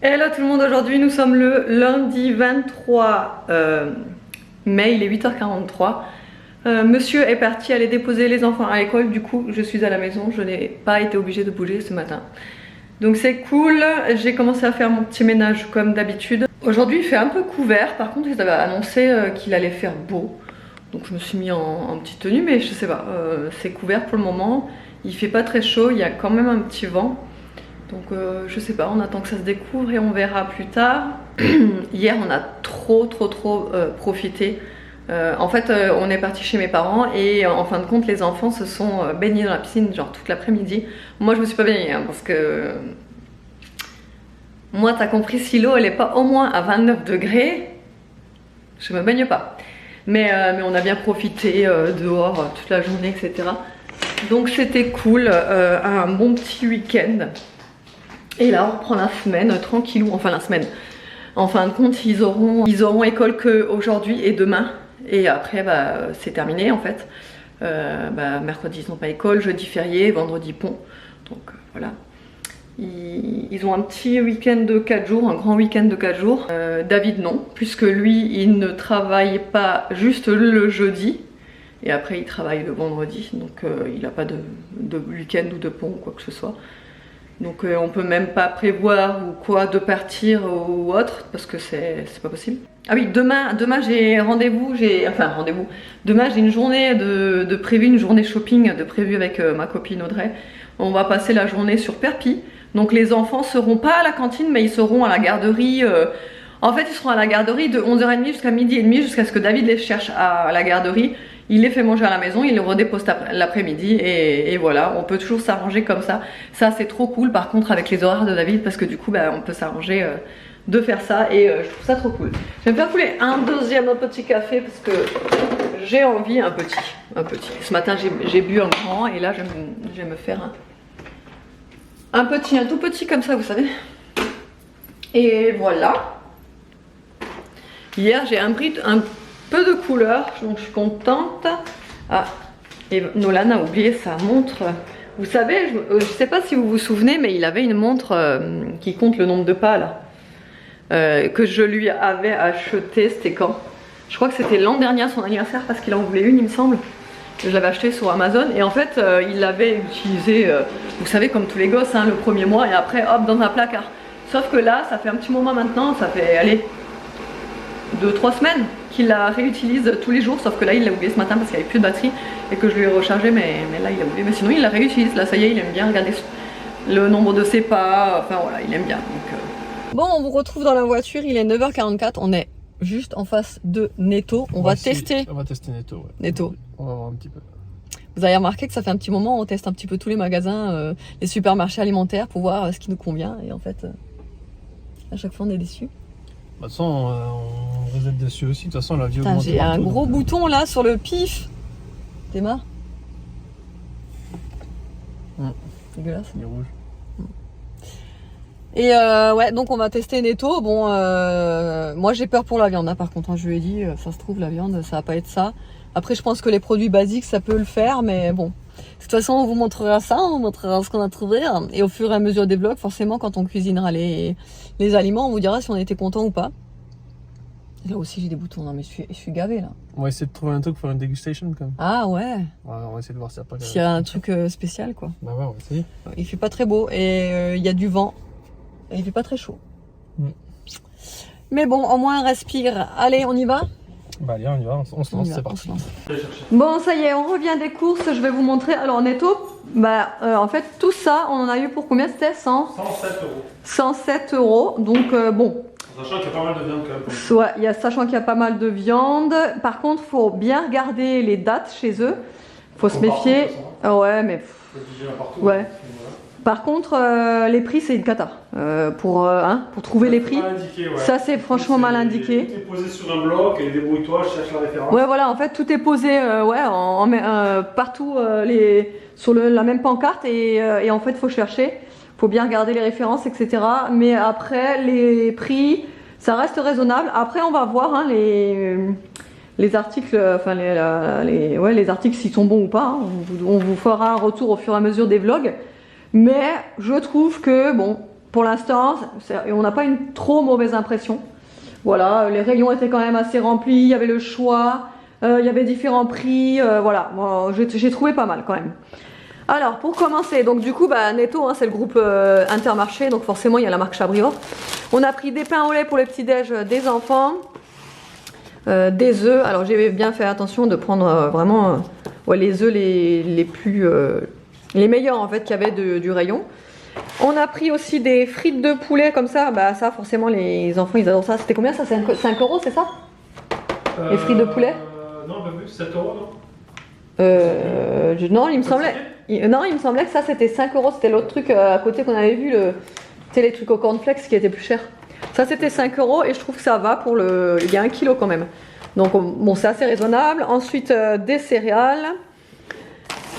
Hello tout le monde, aujourd'hui nous sommes le lundi 23 mai, il est 8h43. Monsieur est parti aller déposer les enfants à l'école, du coup je suis à la maison, je n'ai pas été obligée de bouger ce matin. Donc c'est cool, j'ai commencé à faire mon petit ménage comme d'habitude. Aujourd'hui il fait un peu couvert, par contre ils avaient annoncé qu'il allait faire beau. Donc je me suis mis en petite tenue, mais je sais pas, c'est couvert pour le moment. Il fait pas très chaud, il y a quand même un petit vent. Donc je sais pas, on attend que ça se découvre et on verra plus tard. Hier on a trop profité. En fait on est parti chez mes parents et en fin de compte les enfants se sont baignés dans la piscine genre toute l'après-midi. Moi je me suis pas baignée hein, parce que moi t'as compris, si l'eau elle est pas au moins à 29 degrés, je me baigne pas. Mais on a bien profité dehors toute la journée, etc. Donc c'était cool, un bon petit week-end. Et là on reprend la semaine tranquillou, enfin la semaine. En fin de compte ils auront école que aujourd'hui et demain. Et après bah, c'est terminé en fait. Mercredi ils n'ont pas école, jeudi férié, vendredi pont. Donc voilà. Ils ont un petit week-end de 4 jours, un grand week-end de 4 jours. David non, puisque lui il ne travaille pas juste le jeudi. Et après il travaille le vendredi. Donc il n'a pas de week-end ou de pont ou quoi que ce soit. Donc on peut même pas prévoir ou quoi de partir ou autre parce que c'est pas possible. Ah oui, demain j'ai rendez-vous, demain j'ai une journée de prévu, une journée shopping de prévu avec ma copine Audrey. On va passer la journée sur Perpignan. Donc les enfants seront pas à la cantine mais ils seront à la garderie. En fait ils seront à la garderie de 11h30 jusqu'à 12h30 jusqu'à ce que David les cherche à la garderie. Il les fait manger à la maison, il les redépose l'après-midi et voilà, on peut toujours s'arranger comme ça. Ça c'est trop cool par contre avec les horaires de David parce que du coup bah, on peut s'arranger de faire ça et je trouve ça trop cool. Je vais me faire couler un deuxième petit café parce que j'ai envie un petit. Ce matin j'ai bu un grand et là je vais me faire un tout petit comme ça vous savez. Et voilà. Hier j'ai un peu de couleur, donc je suis contente. Ah, et Nolan a oublié sa montre. Vous savez, je sais pas si vous vous souvenez, mais il avait une montre qui compte le nombre de pas là. Que je lui avais acheté, c'était quand? Je crois que c'était l'an dernier à son anniversaire parce qu'il en voulait une il me semble. Je l'avais acheté sur Amazon et en fait il l'avait utilisé, vous savez comme tous les gosses, hein, le premier mois et après hop dans un placard. Sauf que là ça fait un petit moment maintenant, ça fait allez 2-3 semaines qu'il la réutilise tous les jours, sauf que là il l'a oublié ce matin parce qu'il n'y avait plus de batterie et que je lui ai rechargé, mais là il a oublié, mais sinon il la réutilise, là ça y est il aime bien regarder le nombre de ses pas, enfin voilà il aime bien. Donc, Bon on vous retrouve dans la voiture, il est 9h44, on est juste en face de Netto, on va tester Netto, ouais. Netto. On va voir un petit peu. Vous avez remarqué que ça fait un petit moment, on teste un petit peu tous les magasins, les supermarchés alimentaires pour voir ce qui nous convient et en fait à chaque fois on est déçus. De toute façon, on risque d'être dessus aussi. De toute façon, la vie augmente. J'ai un gros bouton là sur le pif. T'es marre? Dégueulasse. Il est rouge. Et ouais, donc on va tester Netto. Bon, moi j'ai peur pour la viande, hein, par contre. Hein, je lui ai dit, ça se trouve, la viande, ça va pas être ça. Après, je pense que les produits basiques, ça peut le faire, mais bon. De toute façon, on vous montrera ça, on vous montrera ce qu'on a trouvé. Hein, et au fur et à mesure des vlogs, forcément, quand on cuisinera les aliments, on vous dira si on était content ou pas. Là aussi, j'ai des boutons. Non, mais je suis gavée, là. On va essayer de trouver un truc pour faire une dégustation, quand même. Ah ouais. Ouais, on va essayer de voir si S'il y a un truc spécial, quoi. Bah ouais, on va essayer. Il fait pas très beau et il y a du vent. Et il fait pas très chaud. Mais bon, au moins, on respire. Allez, on y va? Bah allez, on y va, on se lance, c'est parti. Bon, ça y est, on revient des courses, je vais vous montrer. Alors, Netto, en fait, tout ça, on en a eu pour combien? C'était 107 euros. 107 euros, donc bon. Sachant qu'il y a pas mal de viande quand même. Ouais, sachant qu'il y a pas mal de viande. Par contre, faut bien regarder les dates chez eux. Faut se méfier. Ouais, mais... Ouais. Par contre, les prix, c'est une cata. Pour trouver les prix, indiqué, ouais. Ça c'est franchement mal indiqué. Tout est posé sur un bloc et débrouille-toi, je cherche la référence. Ouais, voilà, en fait, tout est posé partout sur la même pancarte et en fait, il faut chercher. Faut bien regarder les références, etc. Mais après, les prix, ça reste raisonnable. Après, on va voir hein, les articles, enfin les articles s'ils sont bons ou pas. Hein. On vous fera un retour au fur et à mesure des vlogs. Mais je trouve que bon, pour l'instant, on n'a pas une trop mauvaise impression. Voilà, les rayons étaient quand même assez remplis, il y avait le choix, il y avait différents prix, voilà, moi, j'ai trouvé pas mal quand même. Alors pour commencer, donc du coup Netto, hein, c'est le groupe Intermarché, donc forcément il y a la marque Chabrior. On a pris des pains au lait pour le petit déj des enfants, des œufs. Alors j'ai bien fait attention de prendre vraiment les œufs les meilleurs en fait qu'il y avait du rayon. On a pris aussi des frites de poulet comme ça, ça forcément les enfants ils adorent ça. C'était combien ça? 5 €, c'est ça? Les frites de poulet? Non, un peu plus, 7 €, non? Non, il me semblait que ça c'était 5 €, c'était l'autre truc à côté qu'on avait vu, c'était les trucs au cornflakes qui étaient plus chers. Ça c'était 5 € et je trouve que ça va pour il y a 1 kg quand même. Donc bon, c'est assez raisonnable. Ensuite des céréales.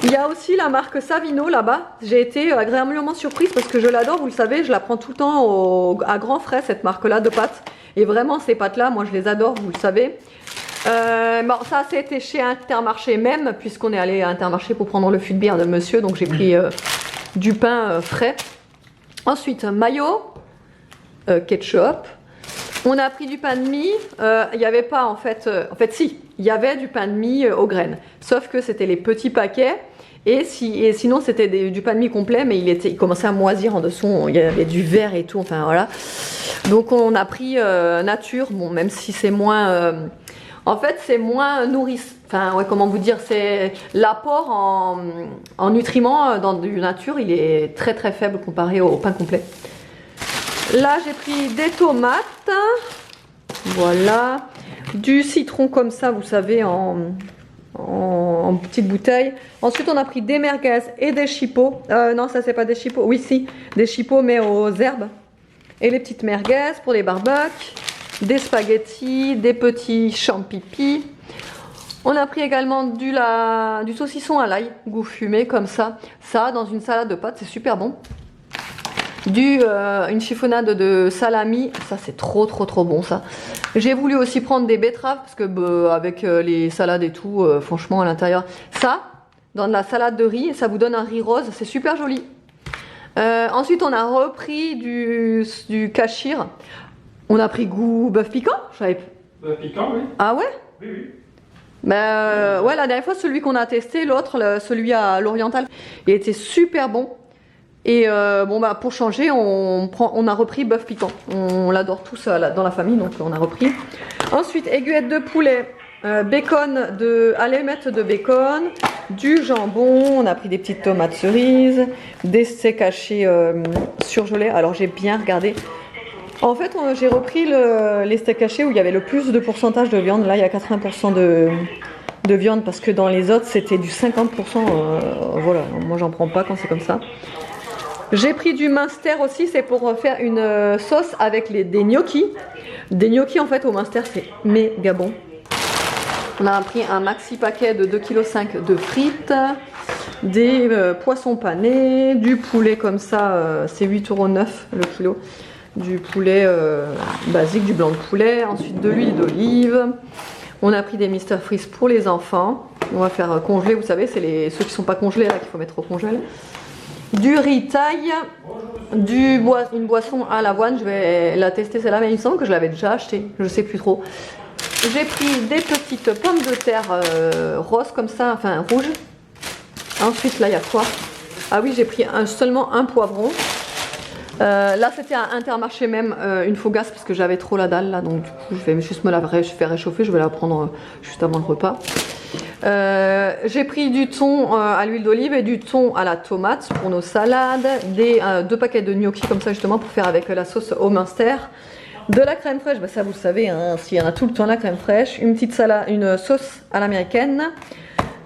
Il y a aussi la marque Savino là-bas. J'ai été agréablement surprise parce que je l'adore, vous le savez, je la prends tout le temps à grands frais, cette marque-là de pâtes. Et vraiment, ces pâtes-là, moi je les adore, vous le savez. Bon, ça c'était chez Intermarché même, puisqu'on est allé à Intermarché pour prendre le fût de bière de monsieur. Donc j'ai pris du pain frais. Ensuite, mayo, ketchup. On a pris du pain de mie. Il n'y avait pas en fait si, il y avait du pain de mie aux graines. Sauf que c'était les petits paquets. Et sinon c'était du pain de mie complet, mais il commençait à moisir en dessous, il y avait du verre et tout, enfin voilà. Donc on a pris nature, bon même si c'est moins... en fait c'est moins nourrissant, enfin ouais, comment vous dire, c'est l'apport en nutriments dans du nature, il est très très faible comparé au pain complet. Là j'ai pris des tomates, voilà, du citron comme ça, vous savez, en petite bouteille. Ensuite on a pris des merguez et des chipots, non ça c'est pas des chipots, oui si, des chipots mais aux herbes, et les petites merguez pour les barbecues, des spaghettis, des petits champipis. On a pris également du saucisson à l'ail, goût fumé comme ça dans une salade de pâtes, c'est super bon. Une chiffonnade de salami, ça c'est trop bon ça. J'ai voulu aussi prendre des betteraves parce que avec les salades et tout, franchement à l'intérieur, ça dans de la salade de riz, ça vous donne un riz rose, c'est super joli. Ensuite on a repris du kachir. On a pris goût bœuf piquant, Bœuf piquant, oui. Ah ouais? Oui, oui. Ouais, la dernière fois celui qu'on a testé, l'autre, celui à l'oriental, il était super bon. Et pour changer, on a repris bœuf piquant. On l'adore tous dans la famille, donc on a repris. Ensuite, aiguillettes de poulet, bacon alémette de bacon, du jambon. On a pris des petites tomates cerises, des steaks hachés surgelés. Alors j'ai bien regardé. En fait, j'ai repris les steaks hachés où il y avait le plus de pourcentage de viande. Là, il y a 80% de viande parce que dans les autres, c'était du 50%. Voilà, moi j'en prends pas quand c'est comme ça. J'ai pris du Munster aussi, c'est pour faire une sauce avec des gnocchis. Des gnocchis en fait au Munster, c'est méga bon. On a pris un maxi paquet de 2,5 kg de frites, des poissons panés, du poulet comme ça, c'est 8,9 € le kilo. Du poulet basique, du blanc de poulet, ensuite de l'huile d'olive. On a pris des Mr Freeze pour les enfants. On va faire congeler, vous savez, c'est ceux qui ne sont pas congelés là qu'il faut mettre au congèle. Du riz taille, une boisson à l'avoine, je vais la tester celle-là, mais il me semble que je l'avais déjà acheté, je sais plus trop. J'ai pris des petites pommes de terre roses comme ça, enfin rouges. Ensuite là il y a quoi? Ah oui, j'ai pris seulement un poivron. Là c'était à Intermarché même, une fougasse parce que j'avais trop la dalle là, donc du coup je vais juste me la faire réchauffer, je vais la prendre juste avant le repas. J'ai pris du thon à l'huile d'olive et du thon à la tomate pour nos salades, 2 paquets de gnocchis comme ça justement pour faire avec la sauce au Munster, de la crème fraîche, ça vous savez, hein, s'il y en a tout le temps la crème fraîche, une petite salade, une sauce à l'américaine,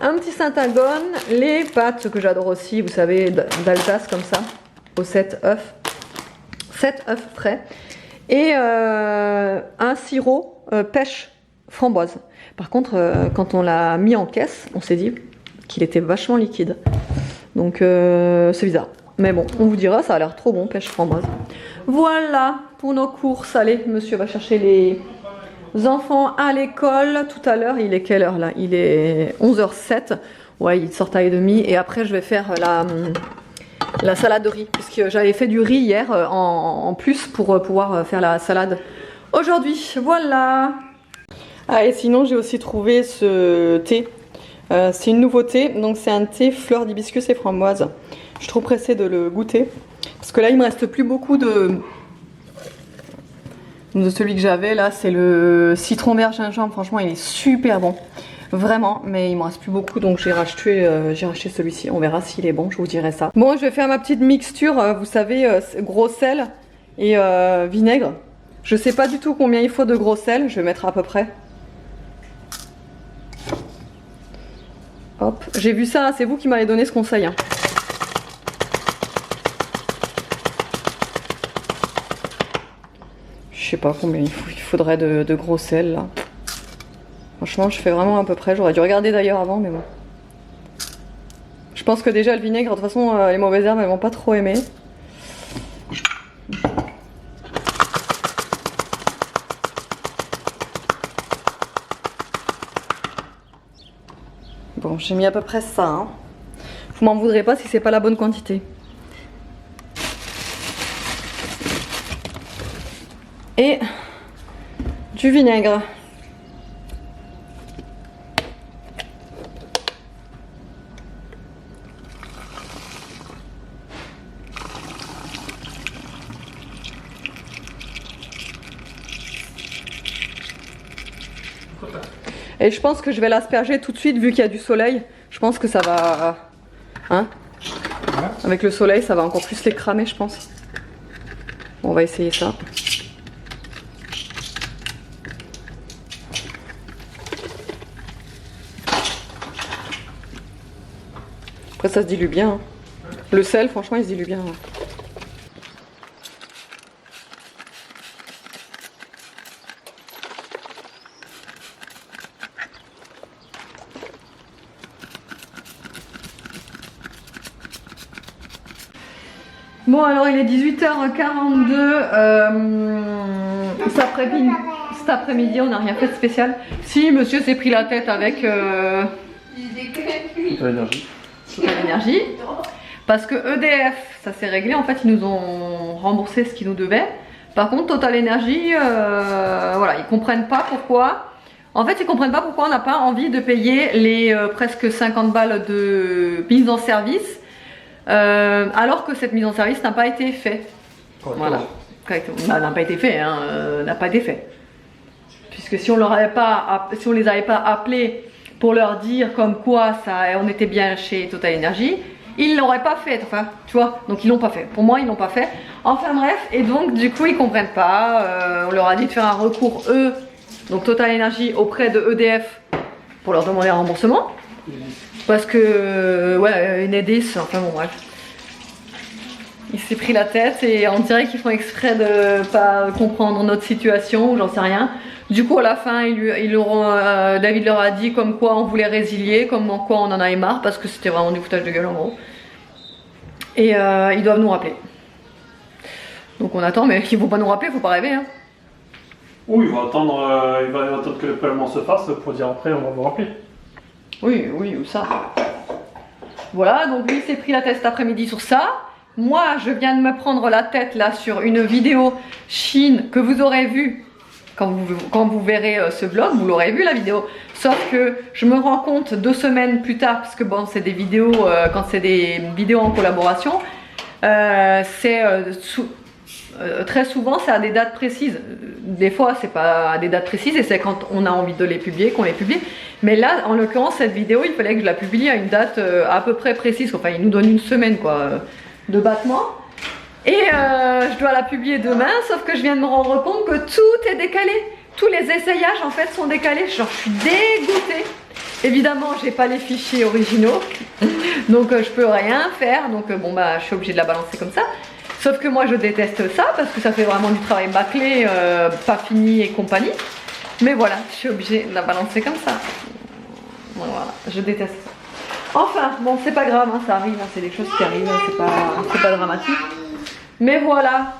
un petit Saint-Agone, les pâtes que j'adore aussi, vous savez, d'Alsace comme ça, aux 7 œufs frais, et un sirop pêche framboise. Par contre, quand on l'a mis en caisse, on s'est dit qu'il était vachement liquide. Donc c'est bizarre. Mais bon, on vous dira, ça a l'air trop bon, pêche framboise. Voilà pour nos courses. Allez, monsieur va chercher les enfants à l'école tout à l'heure. Il est quelle heure là? Il est 11h07. Ouais, il sort à 1h30. Et après, je vais faire la salade de riz, puisque j'avais fait du riz hier en plus pour pouvoir faire la salade aujourd'hui. Voilà. Ah, et sinon j'ai aussi trouvé ce thé. C'est une nouveauté, donc c'est un thé fleur d'hibiscus et framboise. Je suis trop pressée de le goûter, parce que là il me reste plus beaucoup de celui que j'avais. Là c'est le citron vert gingembre, franchement il est super bon. Vraiment, mais il me reste plus beaucoup, donc j'ai racheté celui-ci. On verra s'il est bon, je vous dirai ça. Bon, je vais faire ma petite mixture, vous savez, gros sel et vinaigre. Je sais pas du tout combien il faut de gros sel, je vais mettre à peu près. Hop, j'ai vu ça, c'est vous qui m'avez donné ce conseil. Hein. Je sais pas combien il faudrait de gros sel là. Franchement, je fais vraiment à peu près. J'aurais dû regarder d'ailleurs avant, mais bon. Je pense que déjà le vinaigre, de toute façon, les mauvaises herbes, elles vont pas trop aimer. Bon, j'ai mis à peu près ça. Hein. Vous m'en voudrez pas si c'est pas la bonne quantité. Et du vinaigre. Et je pense que je vais l'asperger tout de suite vu qu'il y a du soleil. Je pense que ça va... Hein? Avec le soleil, ça va encore plus les cramer, je pense. Bon, on va essayer ça. Après, ça se dilue bien. Hein. Le sel, franchement, il se dilue bien. Hein. Bon, alors il est 18h42. Cet après-midi, on n'a rien fait de spécial. Si, monsieur s'est pris la tête avec l'énergie. Parce que EDF, ça s'est réglé. En fait, ils nous ont remboursé ce qu'ils nous devaient. Par contre, Total Energy, voilà, ils comprennent pas pourquoi. En fait, ils comprennent pas pourquoi on n'a pas envie de payer les presque 50 balles de mise en service. Alors que cette mise en service n'a pas été faite. Voilà, correctement. N'a pas été fait, hein, n'a pas été fait. Puisque si on les avait pas appelés pour leur dire comme quoi on était bien chez Total Energy, ils l'auraient pas fait. Enfin, tu vois, donc ils l'ont pas fait. Pour moi, ils l'ont pas fait. Enfin bref, et donc du coup, ils comprennent pas. On leur a dit de faire un recours donc Total Energy auprès de EDF pour leur demander un remboursement. Parce que, ouais, Enedis, enfin bon, bref. Il s'est pris la tête et on dirait qu'ils font exprès de pas comprendre notre situation, ou j'en sais rien. Du coup, à la fin, David leur a dit comme quoi on voulait résilier, comme quoi on en avait marre, parce que c'était vraiment du foutage de gueule en gros. Et ils doivent nous rappeler. Donc on attend, mais ils vont pas nous rappeler, faut pas rêver. Hein. Oui, il va attendre que le paiement se fasse pour dire après on va vous rappeler. Oui, oui, ou ça. Voilà, donc lui s'est pris la tête cet après-midi sur ça. Moi, je viens de me prendre la tête là sur une vidéo Chine que vous aurez vue quand vous verrez ce vlog, vous l'aurez vu la vidéo. Sauf que je me rends compte 2 semaines plus tard, parce que bon, c'est des vidéos, quand c'est des vidéos en collaboration, très souvent c'est à des dates précises. Des fois c'est pas à des dates précises et c'est quand on a envie de les publier qu'on les publie. Mais là en l'occurrence cette vidéo il fallait que je la publie à une date à peu près précise. Enfin il nous donne une semaine quoi de battement. Et je dois la publier demain, sauf que je viens de me rendre compte que tout est décalé. Tous les essayages en fait sont décalés. Genre je suis dégoûtée. Évidemment j'ai pas les fichiers originaux. Donc je peux rien faire. Donc bon bah je suis obligée de la balancer comme ça. Sauf que moi je déteste ça parce que ça fait vraiment du travail bâclé, pas fini et compagnie. Mais voilà, je suis obligée de la balancer comme ça. Voilà, je déteste ça. Enfin, bon c'est pas grave, hein, ça arrive, hein, c'est des choses qui arrivent, hein, c'est pas dramatique. Mais voilà.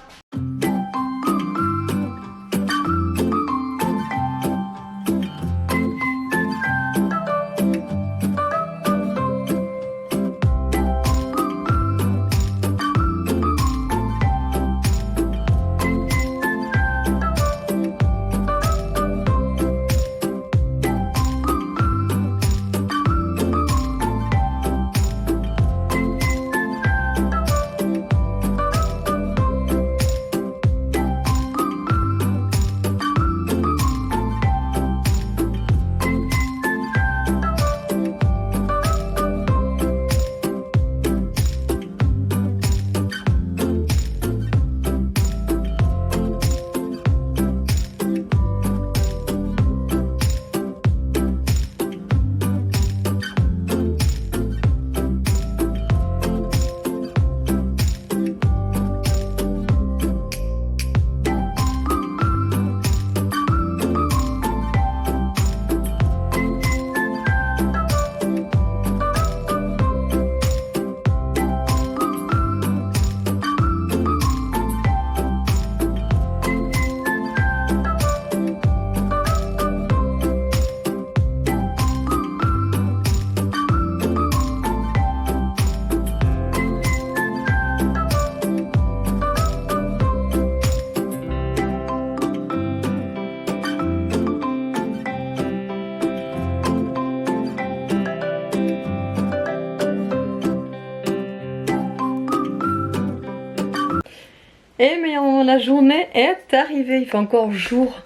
la journée est arrivée. Il fait encore jour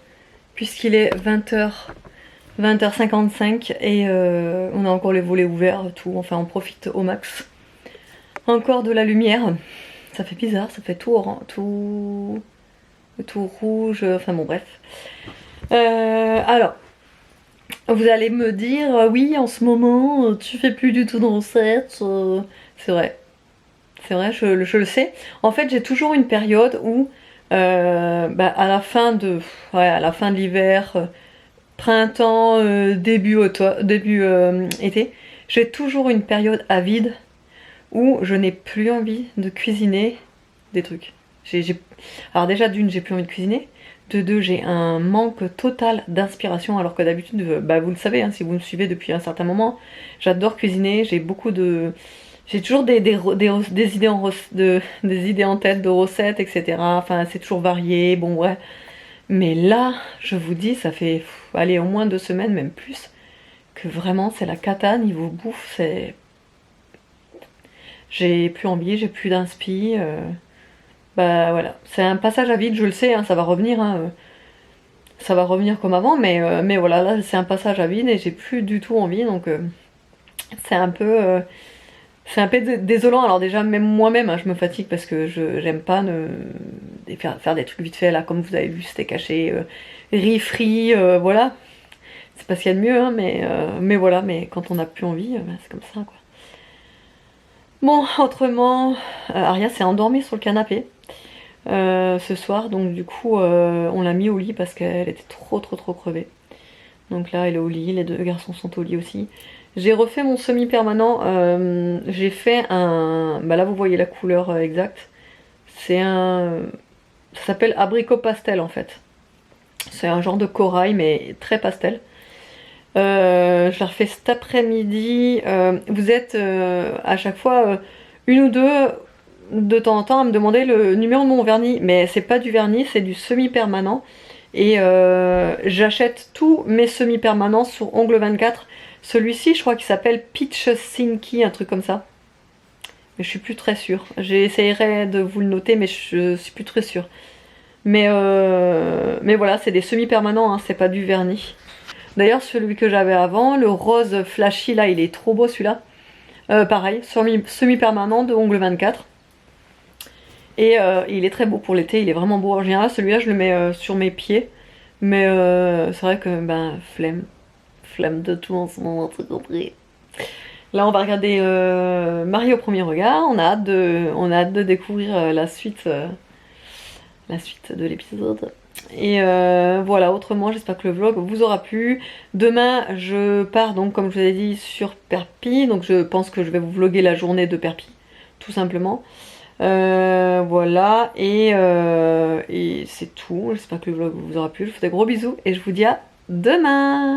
puisqu'il est 20h55 et on a encore les volets ouverts, tout. Enfin, on profite au max. Encore de la lumière. Ça fait bizarre, ça fait tout rouge. Enfin bon, bref. Alors, vous allez me dire, oui, en ce moment, tu fais plus du tout de recettes. C'est vrai. C'est vrai, je le sais. En fait, j'ai toujours une période où, à la fin de l'hiver, printemps, début été, j'ai toujours une période à vide où je n'ai plus envie de cuisiner des trucs. Alors déjà, d'une, j'ai plus envie de cuisiner. De deux, j'ai un manque total d'inspiration, alors que d'habitude, vous le savez, hein, si vous me suivez depuis un certain moment, j'adore cuisiner, j'ai toujours des idées en tête de recettes, etc. Enfin, c'est toujours varié, bon ouais. Mais là, je vous dis, ça fait, allez, au moins 2 semaines, même plus, que vraiment c'est la cata niveau bouffe, j'ai plus envie, j'ai plus d'inspi. Voilà, c'est un passage à vide, je le sais, hein, ça va revenir, hein, ça va revenir comme avant, mais voilà, là c'est un passage à vide et j'ai plus du tout envie, donc c'est un peu désolant. Alors déjà, même moi-même, hein, je me fatigue parce que j'aime pas faire des trucs vite fait, là, comme vous avez vu, c'était caché, riz frit, voilà. C'est pas ce qu'il y a de mieux, hein, mais voilà, mais quand on n'a plus envie, c'est comme ça, quoi. Bon, autrement, Aria s'est endormie sur le canapé ce soir, donc du coup, on l'a mis au lit parce qu'elle était trop crevée. Donc là, elle est au lit, les 2 garçons sont au lit aussi. J'ai refait mon semi-permanent, j'ai fait un... là vous voyez la couleur exacte. Ça s'appelle abricot pastel en fait. C'est un genre de corail mais très pastel. Je l'ai refait cet après-midi. Vous êtes à chaque fois une ou deux de temps en temps à me demander le numéro de mon vernis. Mais c'est pas du vernis, c'est du semi-permanent. Et j'achète tous mes semi-permanents sur Ongle 24. Celui-ci, je crois qu'il s'appelle Peach Sinky, un truc comme ça. Mais je suis plus très sûre. J'essayerai de vous le noter, mais je suis plus très sûre. Mais voilà, c'est des semi-permanents, hein, c'est pas du vernis. D'ailleurs, celui que j'avais avant, le rose flashy, là, il est trop beau celui-là. Pareil, semi-permanent de Ongle 24. Et il est très beau pour l'été, il est vraiment beau. En général, celui-là, je le mets sur mes pieds. Mais c'est vrai que, flemme de tout en ce moment, c'est compris. Là, on va regarder Marie au premier regard. On a hâte de découvrir la suite de l'épisode. Et voilà, autrement, j'espère que le vlog vous aura plu. Demain, je pars donc, comme je vous ai dit, sur Perpignan. Donc, je pense que je vais vous vlogger la journée de Perpignan, tout simplement. Voilà, et c'est tout. J'espère que le vlog vous aura plu. Je vous fais des gros bisous et je vous dis à demain.